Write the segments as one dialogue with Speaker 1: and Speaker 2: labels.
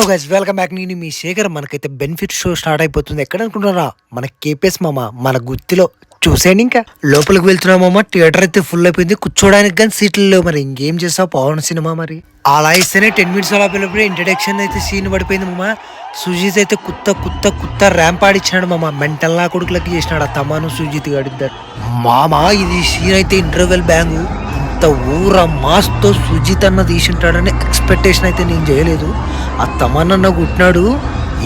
Speaker 1: Guys welcome back. నేను మీ శేఖర్. మనకైతే benefit show start అయిపోతుంది. ఎక్కడ అనుకుంటున్నారా? మన కేపీఎస్ మామ, మన గుత్తిలో. చూసేయండి. ఇంకా లోపలికి వెళ్తున్నామమ్మ. థియేటర్ అయితే ఫుల్ అయిపోయింది. కూర్చోడానికి కానీ సీట్లు లేవు. మరి ఇంకేం చేస్తావు? పవన్ సినిమా మరి అలా ఇస్తేనే 10 minutes అలా పిల్లప్పుడు ఇంట్రడక్షన్ అయితే సీన్ పడిపోయింది మామ. సుజిత్ అయితే కుత్త ర్యాంప్ ఆడిచ్చాడు మామ. మెంటల్ నా కొడుకులకి చేసినాడు ఆ తమాను సుజిత్ గడిద్దరు మామ. ఇది సీన్ అయితే ఇంటర్వెల్ బ్యాంగు. ఇంత ఊర మాస్తో సుజిత్ అన్న తీసింటాడని ఎక్స్పెక్టేషన్ అయితే నేను చేయలేదు. ఆ తమన్ అన్న కొట్టినాడు.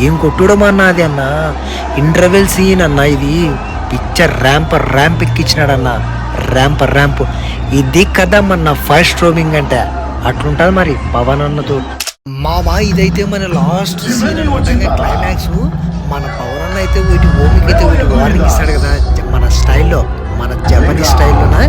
Speaker 1: ఏం కొట్టుడమా అన్న అది అన్న. ఇంటర్వెల్ సీన్ అన్న ఇది. పిక్చర్ ర్యాంప్ ఎక్కించినాడు అన్న. ర్యాంప్ ఇది కదా మన ఫస్ట్ రోమింగ్ అంటే అట్లుంటది మరి పవన్ అన్నతో. మామా ఇదైతే మన లాస్ట్ సీన్ అనమాట. క్లైమాక్స్ మన పవన్ అన్న అయితే వీటి ఓమికి అయితే వీటి వార్నింగ్ ఇస్తాడు కదా మన స్టైల్లో, మన Japanese స్టైల్లోనా.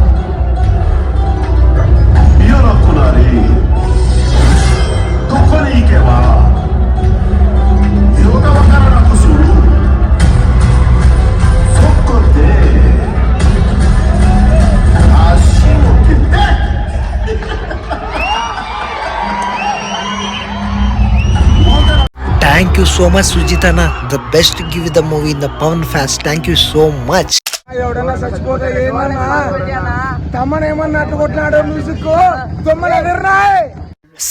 Speaker 1: Thank you so much Sujit Anna, the best give the movie in the Pawan fans. Thank you so much.
Speaker 2: ఎవడన్నా చచ్చిపోతే ఏమన్నా తమ్మనేమన్నా అట్టు కొట్టినాడు మ్యూజిక్ దొమ్మలు ఎదురున్నాయి.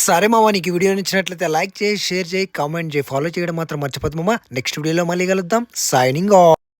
Speaker 1: సరే మామ, నీకు వీడియో నచ్చినట్లయితే లైక్ చేయి, షేర్ చేయి, కామెంట్ చేయి, ఫాలో చేయడం మాత్రం మర్చిపోద్దు మామ. నెక్స్ట్ వీడియోలో మళ్ళీ కలుద్దాం. Signing off.